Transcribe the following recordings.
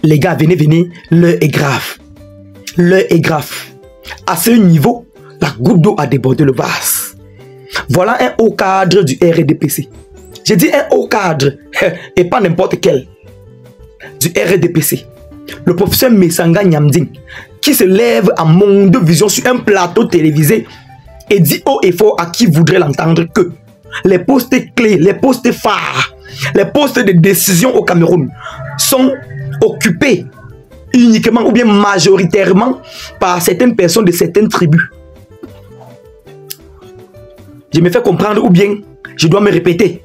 Les gars, venez, venez, l'heure est grave. L'heure est grave. À ce niveau, la goutte d'eau a débordé le vase. Voilà un haut cadre du RDPC. J'ai dit un haut cadre, et pas n'importe quel. Du RDPC. Le professeur Messanga Nyamding, qui se lève à Monde Vision sur un plateau télévisé et dit haut et fort à qui voudrait l'entendre que les postes clés, les postes phares, les postes de décision au Cameroun sont occupés uniquement ou bien majoritairement par certaines personnes de certaines tribus. Je me fais comprendre ou bien je dois me répéter.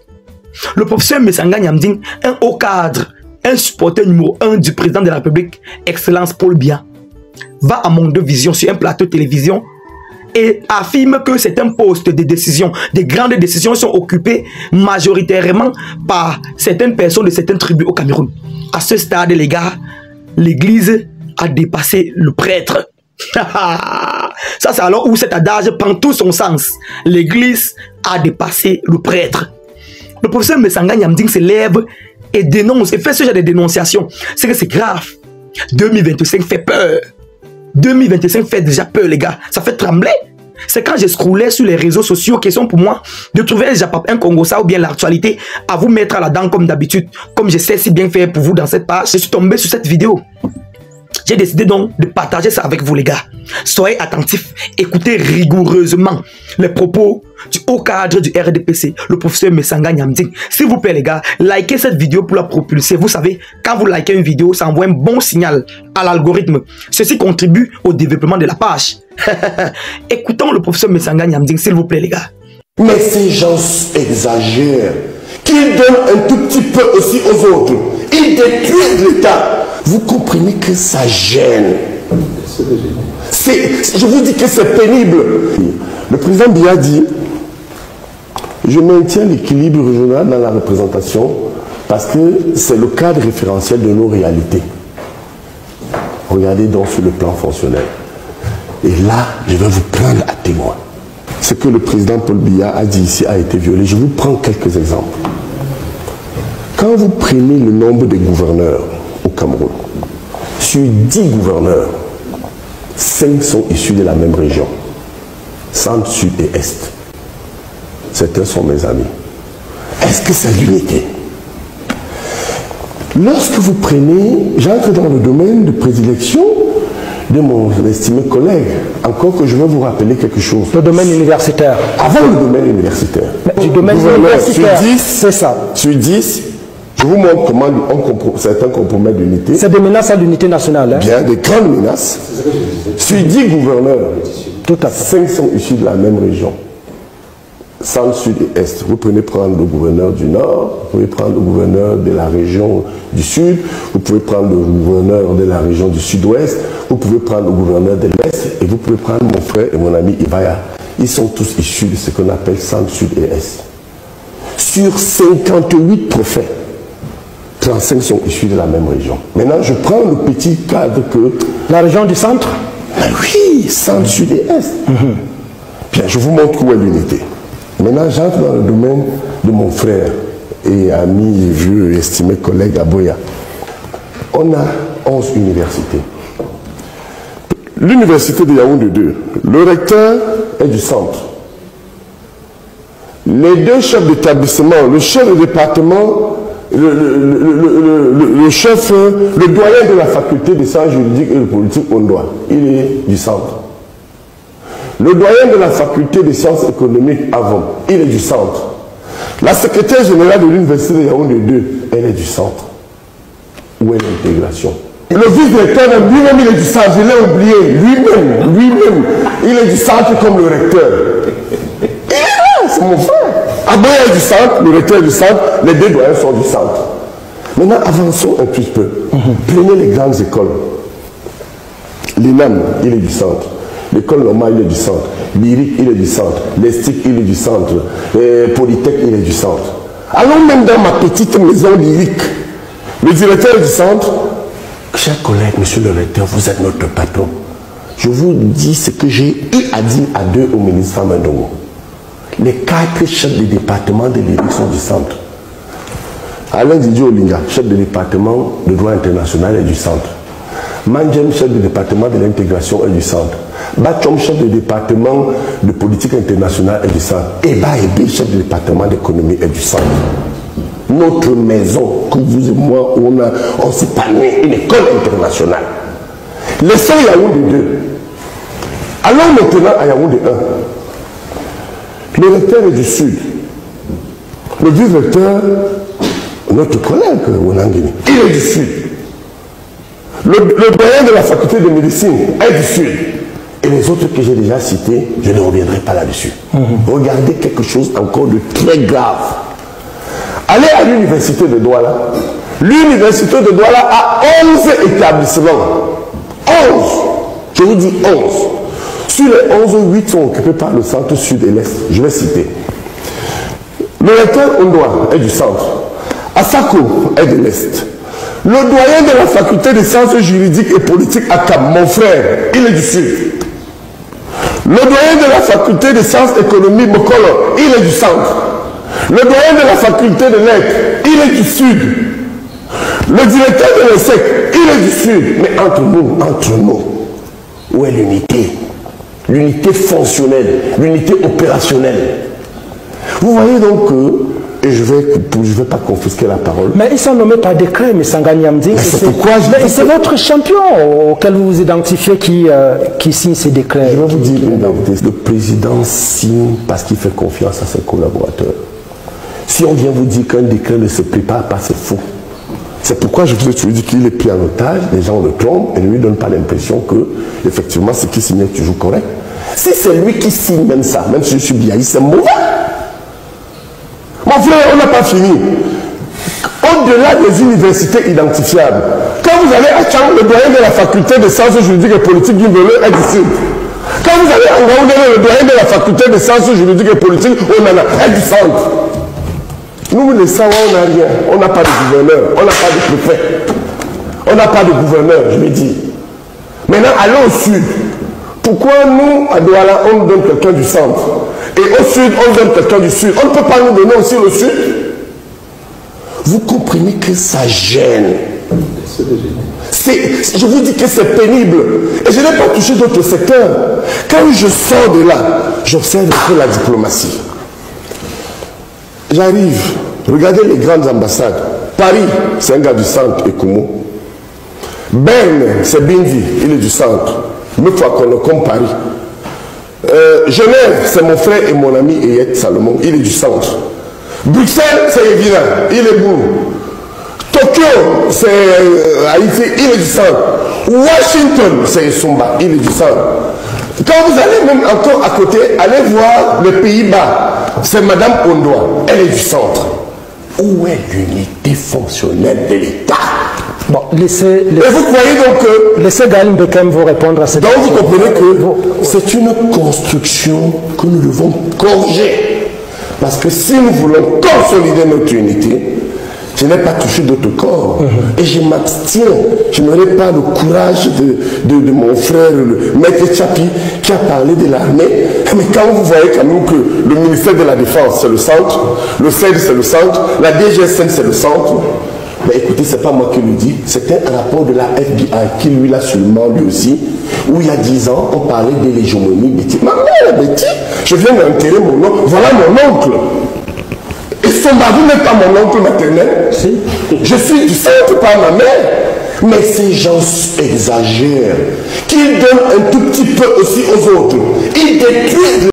Le professeur Messanga Nyamding, un haut cadre, un supporter numéro 1 du président de la République, Excellence Paul Biya, va à Monde Vision sur un plateau de télévision et affirme que certains postes de décision, des grandes décisions sont occupés majoritairement par certaines personnes de certaines tribus au Cameroun. À ce stade, les gars, l'église a dépassé le prêtre. Ça, c'est alors où cet adage prend tout son sens. L'église a dépassé le prêtre. Le professeur Messanga Nyamding se lève et dénonce, et fait ce genre de dénonciation. C'est que c'est grave. 2025 fait peur. 2025 fait déjà peur, les gars. Ça fait trembler. C'est quand je scrollais sur les réseaux sociaux, question pour moi de trouver un Congossa ou bien l'actualité à vous mettre à la dent comme d'habitude. Comme je sais si bien faire pour vous dans cette page, je suis tombé sur cette vidéo. J'ai décidé donc de partager ça avec vous, les gars. Soyez attentifs, écoutez rigoureusement les propos du haut cadre du RDPC, le professeur Messanga Nyamding. S'il vous plaît, les gars, likez cette vidéo pour la propulser. Vous savez, quand vous likez une vidéo, ça envoie un bon signal à l'algorithme. Ceci contribue au développement de la page. Écoutons le professeur Messanga Nyamding, s'il vous plaît, les gars. Mais ces gens exagèrent. Qu'ils donnent un tout petit peu aussi aux autres. Ils détruisent l'État. Vous comprenez que ça gêne. Je vous dis que c'est pénible. Le président Biya dit, je maintiens l'équilibre régional dans la représentation parce que c'est le cadre référentiel de nos réalités. Regardez donc sur le plan fonctionnel. Et là, je vais vous prendre à témoin. Ce que le président Paul Biya a dit ici a été violé. Je vous prends quelques exemples. Quand vous prenez le nombre de gouverneurs au Cameroun, sur 10 gouverneurs, 5 sont issus de la même région, centre, sud et est. Certains sont mes amis. Est-ce que c'est l'unité? Lorsque vous prenez, j'entre dans le domaine de prédilection de mon estimé collègue, encore que je vais vous rappeler quelque chose. Le domaine universitaire. Avant le domaine universitaire. Mais du domaine universitaire, sur 10, c'est ça. Sur 10, je vous montre comment certains compromettent l'unité. C'est des menaces à l'unité nationale. Hein? Bien, des grandes menaces. Sur 10 gouverneurs, tout à 5 sont issus de la même région. Centre, sud et est. Vous pouvez prendre le gouverneur du nord, vous pouvez prendre le gouverneur de la région du sud, vous pouvez prendre le gouverneur de la région du sud-ouest, vous pouvez prendre le gouverneur de l'est, et vous pouvez prendre mon frère et mon ami Ivaya. Ils sont tous issus de ce qu'on appelle centre, sud et est. Sur 58 préfets, 35 sont issus de la même région. Maintenant, je prends le petit cadre que... La région du centre? Ben oui, centre, sud et est. Bien, je vous montre où est l'unité. Maintenant, j'entre dans le domaine de mon frère et ami, vieux, estimé collègue Aboya. On a 11 universités. L'université de Yaoundé 2, le recteur est du centre. Les deux chefs d'établissement, le chef de département, le chef, le doyen de la faculté des sciences juridiques et de politique Ondoa, il est du centre. Le doyen de la faculté des sciences économiques avant, il est du centre. La secrétaire générale de l'université de Yaoundé 2, elle est du centre. Où est l'intégration? Le vice-recteur lui-même, il est du centre, je l'ai oublié. Lui-même, il est du centre comme le recteur. C'est mon frère. Aboya est du centre, le recteur est du centre, les deux doyens sont du centre. Maintenant, avançons un petit peu. Prenez les grandes écoles. L'INAM, il est du centre. L'école normale, il est du centre. Lyrique, il est du centre. L'Estique, il est du centre. Polytech, il est du centre. Allons même dans ma petite maison lyrique. Le directeur est du centre. Chers collègues, monsieur le recteur, vous êtes notre patron. Je vous dis ce que j'ai eu à dire à deux au ministre Famandongo. Les 4 chefs de département de lyrique sont du centre. Alain Didier Olinga, chef de département de droit international et du centre. Mandjem, chef de département de l'intégration et du centre. Bachom, chef de département de politique internationale et du centre. Et Baébé, chef de département d'économie et du centre. Notre maison, que vous et moi, on s'épanouit, une école internationale. Laissons Yaoundé 2. Allons maintenant à Yaoundé 1. Le recteur est du Sud. Le vice-recteur, notre collègue Wonangini, il est du Sud. Le doyen de la faculté de médecine est du Sud. Et les autres que j'ai déjà cités, je ne reviendrai pas là-dessus. Regardez quelque chose encore de très grave. Allez à l'université de Douala. L'université de Douala a 11 établissements. 11. Je vous dis 11. Sur les 11, 8 sont occupés par le centre sud et l'est. Je vais citer. Le recteur Ondoa est du centre. Asako est de l'est. Le doyen de la faculté des sciences juridiques et politiques à Cam, mon frère, il est du sud. Le doyen de la faculté des sciences économiques, Mokolo, il est du centre. Le doyen de la faculté de lettres, il est du sud. Le directeur de l'ESSEC, il est du sud. Mais entre nous, où est l'unité? L'unité fonctionnelle, l'unité opérationnelle. Vous voyez donc que, et je vais pas confisquer la parole. Mais ils sont nommés par décret, mais Sangani Amdi. C'est votre champion auquel vous vous identifiez qui signe ces décrets. Je vais vous dire une vérité. Le président signe parce qu'il fait confiance à ses collaborateurs. Si on vient vous dire qu'un décret ne se prépare pas, c'est faux. C'est pourquoi je vous ai toujours dit qu'il est pris en otage, les gens le trompent et ne lui donnent pas l'impression que, effectivement, ce qu'il signe est toujours correct. Si c'est lui qui signe même ça, même si je suis biaï, c'est mauvais. Mon frère, on n'a pas fini. Au-delà des universités identifiables, quand vous allez à Tchang, le doyen de la faculté de sciences juridiques et politiques du Vélo est du sud. Quand vous allez à Ngaoundé, le doyen de la faculté de sciences juridiques et politiques au Nana est du centre. Nous, les Sawa, on n'a rien. On n'a pas de gouverneur, on n'a pas de préfet. On n'a pas de gouverneur, je l'ai dit. Maintenant, allons au sud. Pourquoi nous, à Douala, on donne quelqu'un du centre? Et au sud, on donne quelqu'un du sud. On ne peut pas nous donner aussi le sud. Vous comprenez que ça gêne. Je vous dis que c'est pénible. Et je n'ai pas touché d'autres secteurs. Quand je sors de là, j'observe un peu la diplomatie. J'arrive. Regardez les grandes ambassades. Paris, c'est un gars du centre, Ekoumo. Berne, c'est Bindi, il est du centre. Une fois qu'on le comme Paris. Genève, c'est mon frère et mon ami Eyet Salomon, il est du centre. Bruxelles, c'est Evina, il est bourg. Tokyo, c'est Haïti, il est du centre. Washington, c'est Sumba, il est du centre. Quand vous allez même encore à côté, allez voir les Pays-Bas, c'est Madame Ondoa, elle est du centre. Où est l'unité fonctionnelle de l'État? Bon, et vous voyez donc que... Laissez Galim Bekem vous répondre à cette question. Donc vous comprenez que c'est une construction que nous devons corriger. Parce que si nous voulons consolider notre unité, je n'ai pas touché d'autres corps. Et je m'abstiens. Je n'aurai pas le courage de mon frère, le maître Tchapi, qui a parlé de l'armée. Mais quand vous voyez quand même que le ministère de la Défense, c'est le centre, le CED, c'est le centre, la DGSN, c'est le centre. Mais écoutez, ce n'est pas moi qui le dis, c'était un rapport de la FBI qui lui l'a seulement lui aussi, où il y a 10 ans, on parlait de l'hégémonie Betty. Ma mère, Betty, je viens d'enterrer mon oncle, voilà mon oncle. Et son mari n'est pas mon oncle maternel. Si. Je suis du centre par ma mère. Mais ces gens exagèrent, qu'ils donnent un tout petit peu aussi aux autres. Ils détruisent